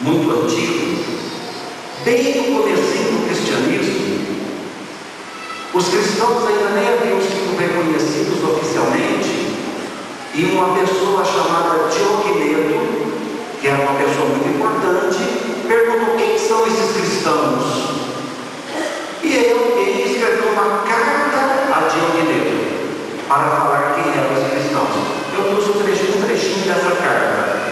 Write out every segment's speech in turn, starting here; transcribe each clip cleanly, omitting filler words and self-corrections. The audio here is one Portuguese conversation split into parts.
muito antigo, bem no comecinho do cristianismo, os cristãos ainda nem haviam sido reconhecidos oficialmente, e uma pessoa chamada Diogneto, que era uma pessoa muito importante, perguntou: quem são esses cristãos? E ele escreveu uma carta a Diogneto para falar quem eram os cristãos. Eu trouxe um trechinho dessa carta.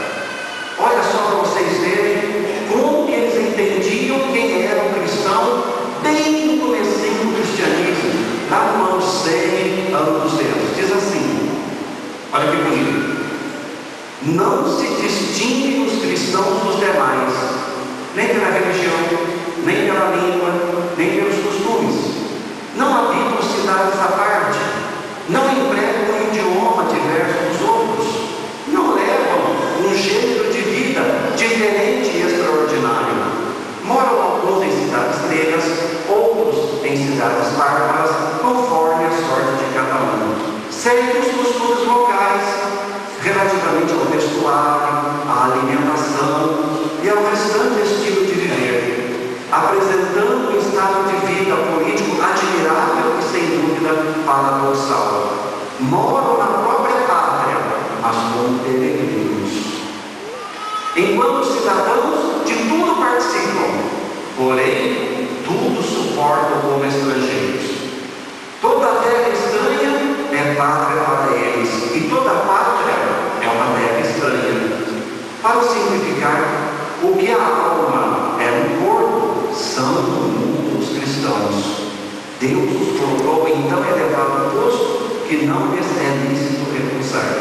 Olha só para vocês verem como que eles entendiam quem era o cristão bem no comecinho do cristianismo, lá no ano 100, ano 200. Diz assim, olha que bonito: não se distinguem os cristãos dos demais, nem pela religião, nem pela língua, nem pelos costumes. Não habitam cidades à parte, não empregam um idioma diverso dos outros, não levam um gênero de vida diferente e extraordinário. Moram alguns em cidades gregas, outros em cidades bárbaras, conforme a sorte de cada um. Seguem os costumes locais, relativamente ao vestuário, à alimentação e ao restante estilo de viver, apresentando um estado de vida político admirável e sem dúvida paradoxal. Moram na própria pátria, mas como peregrinos. Enquanto cidadãos, de tudo participam, porém, tudo suportam como estrangeiros. Toda terra estranha é pátria para eles, e toda pátria é uma terra estranha. Para simplificar, o que a alma é no corpo, são no mundo os cristãos. Deus os colocou em tão elevado posto que não lhes é lícito recusar.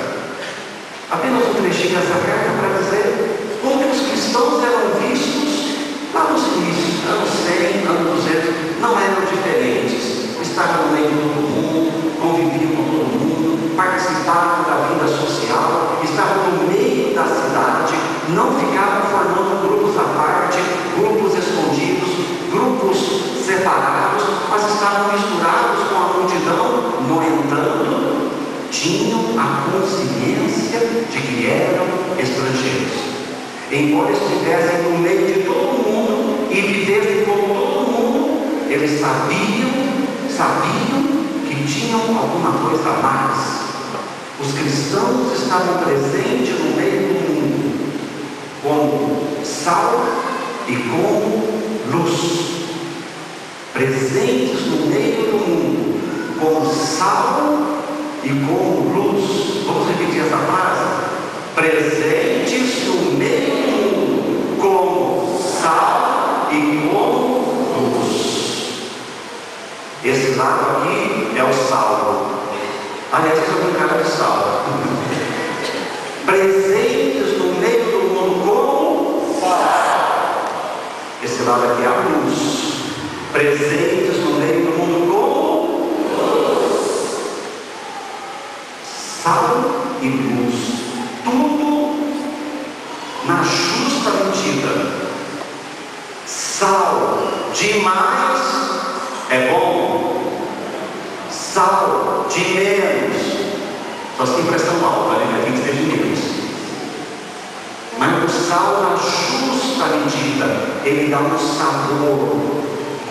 Apenas um trechinho dessa carta para dizer como os cristãos eram vistos lá nos inícios, anos 100, anos 200, não eram diferentes. Estavam no meio de todo mundo, conviviam com todo mundo, participavam da vida social, estavam no meio da cidade, não ficavam formando grupos à parte, grupos escondidos, grupos separados, mas estavam misturados com a multidão. No entanto, tinham a consciência de que eram estrangeiros. Embora estivessem no meio de todo mundo e vivessem como todo mundo, eles sabiam que tinham alguma coisa a mais. Os cristãos estavam presentes no meio do mundo, como sal e como luz. Presentes no meio do mundo, como sal e como luz. Vamos repetir essa frase? Presentes no meio do mundo, como sal e como luz. Esse lado aqui é o sal. Aliás, eu sou um cara de sal. Presentes no meio do mundo como sal. Esse lado aqui é a luz. Presentes no meio do mundo como luz. Sal e luz. Tudo na justa medida. Sal demais é bom, sal de menos, só se tem pressão alta, né? Tem que ser de menos. Mas o sal na justa medida, ele dá um sabor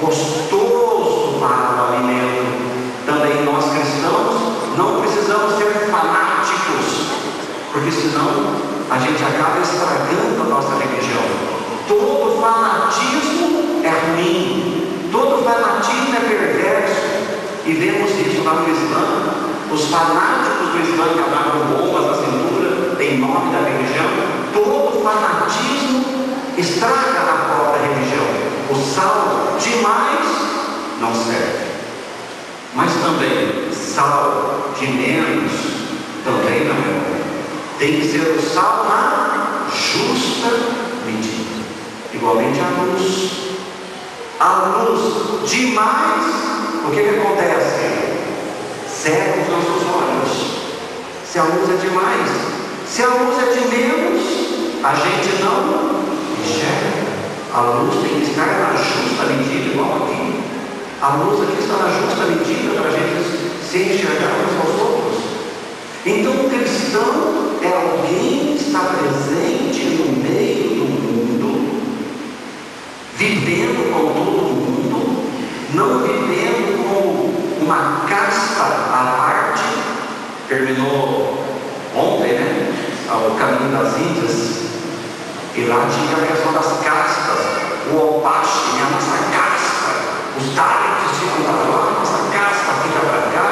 gostoso para o alimento. Também nós cristãos não precisamos ser fanáticos, porque senão a gente acaba estragando a nossa religião. Todo fanatismo é ruim. Todo fanatismo é perverso, e vemos isso lá no Islã. Os fanáticos do Islã que amarram bombas na cintura em nome da religião. Todo fanatismo estraga a própria religião. O sal demais não serve, mas também sal de menos também não é bom. Tem que ser o sal na justa medida. Igualmente a luz. A luz demais, o que acontece? Cega os nossos olhos. Se a luz é demais, se a luz é de menos, a gente não enxerga. A luz tem que estar na justa medida, igual aqui. A luz aqui está na justa medida para a gente se enxergar uns aos outros. Então o cristão é alguém que está presente no meio do mundo, caminho das Índias, e lá tinha a questão das castas, o Opache, a nossa casta, os Dalits tinham para lá, a nossa casta fica para cá.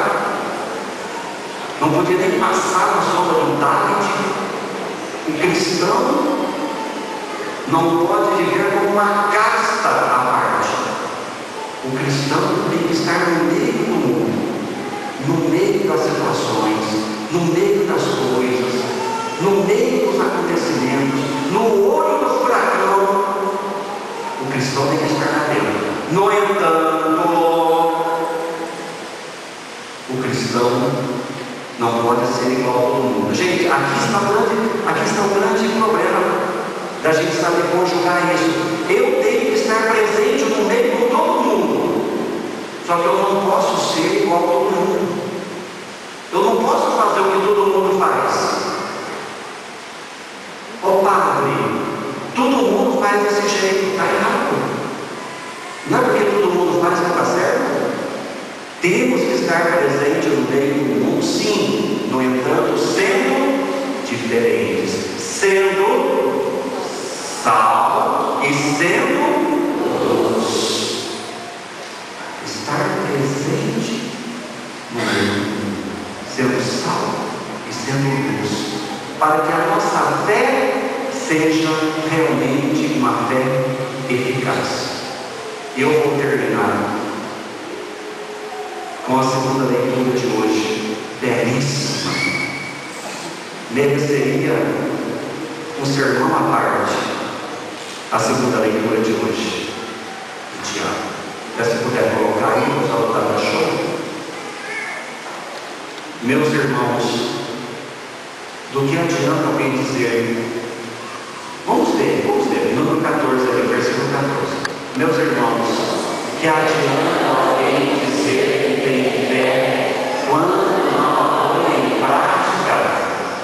Não podia nem passar na sombra do Dalit. O cristão não pode viver como uma casta à parte. O cristão tem que estar no meio do mundo, no meio das situações, no meio das coisas, no meio dos acontecimentos, no olho do furacão. O cristão tem que estar lá dentro. No entanto, o cristão não pode ser igual a todo mundo. Gente, aqui está o grande problema da gente saber conjugar isso. Eu tenho que estar presente no meio de todo mundo, só que eu não posso ser igual a todo mundo. Eu não posso fazer o que todo mundo faz. Ô padre, todo mundo faz desse jeito, está errado. Não é porque todo mundo faz que está certo. Temos que estar presente no meio do mundo, sim, no entanto, sendo diferentes, sendo sal e sendo luz. Estar presente no mundo, sendo sal e sendo luz, para que a nossa fé seja realmente uma fé eficaz. Eu vou terminar com a segunda leitura de hoje, belíssima. Mereceria um sermão à parte, a segunda leitura de hoje, de Tiago. Se puder colocar aí, vou saltar no show. Meus irmãos, do que adianta alguém dizer? Vamos ver, número 14 aqui, versículo 14. Meus irmãos, que adianta alguém dizer que tem fé quando não põe em prática?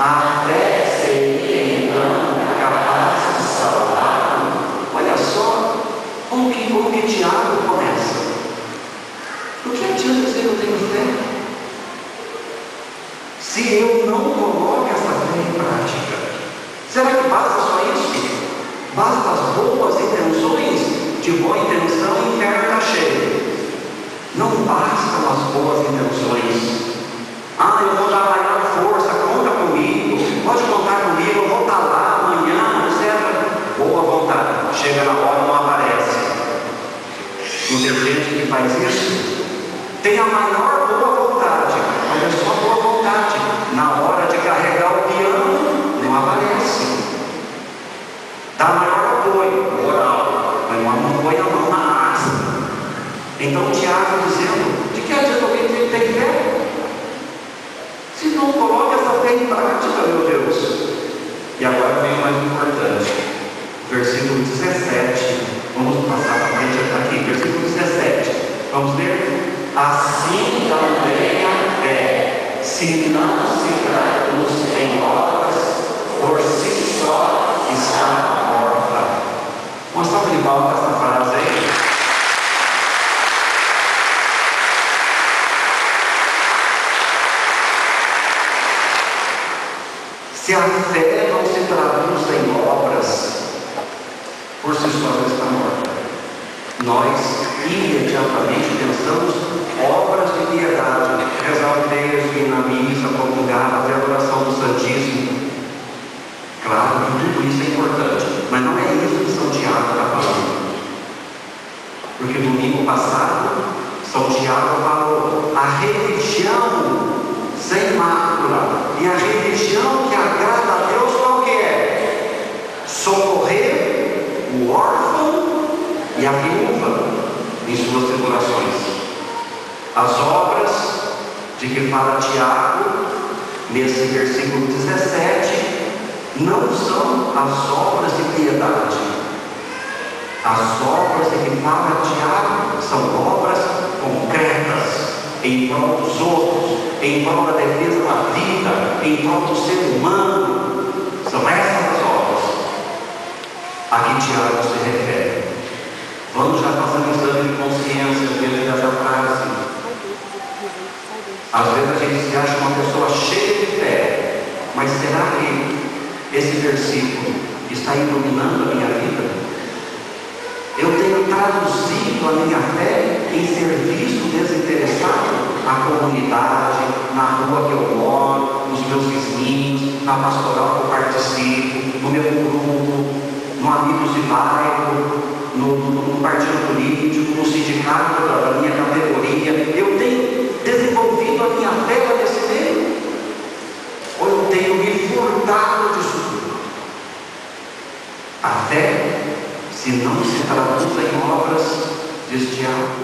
A fé seria então capaz de salvar? Olha só como que Tiago começa. O que adianta dizer que eu tenho fé se eu não coloco essa fé em prática? Será que basta só isso? Basta as boas intenções? De boa intenção, o inferno está cheio. Não bastam as boas intenções. Eu vou dar maior força, conta comigo, pode contar comigo, eu vou estar lá amanhã, etc. Boa vontade, chega na hora, não aparece. Não tem gente que faz isso? Tem a maior boa vontade, mas é só boa vontade. Na hora de carregar o piano, não aparece. Dá maior apoio, moral, mas não põe a mão na massa. Então Tiago dizendo, de que adianta alguém ter fé? Se não coloca essa fé em prática, meu Deus. E agora vem o mais importante, versículo 17. Vamos passar para frente aqui, versículo 17. Vamos ler? Assim também a fé, se não se traduz em obras, por si só está morta. Uma salva de palmas essa frase aí. Se a fé não se traduz em obras, por si só ela está morta. Nós imediatamente pensamos obras de piedade, rezar o texto, ir na missa, comungar, fazer a oração do Santíssimo. Claro que tudo isso é importante, mas não é isso que São Tiago está falando. Porque domingo passado, São Tiago falou, a religião sem mácula, e a religião que agrada a Deus qual que é? Socorrer o órfão e a viúva em suas tribulações. As obras de que fala Tiago, nesse versículo 17, não são as obras de piedade. As obras de que fala Tiago são obras concretas, em prol dos outros, em prol da defesa da vida, em prol do ser humano. São essas as obras a que Tiago se refere. Vamos já fazer um exame de consciência dentro dessa frase. Às vezes a gente se acha uma pessoa cheia de fé, mas será que esse versículo está iluminando a minha vida? Eu tenho traduzido a minha fé em serviço desinteressado à comunidade, na rua que eu moro, nos meus vizinhos, na pastoral que eu participo, no meu grupo, no Amigos de Bairro, no partido político, no sindicato da minha categoria. Eu tenho desenvolvido a minha fé nesse meio? Ou eu tenho me furtado disso tudo? A fé, se não se traduz em obras, diz Tiago,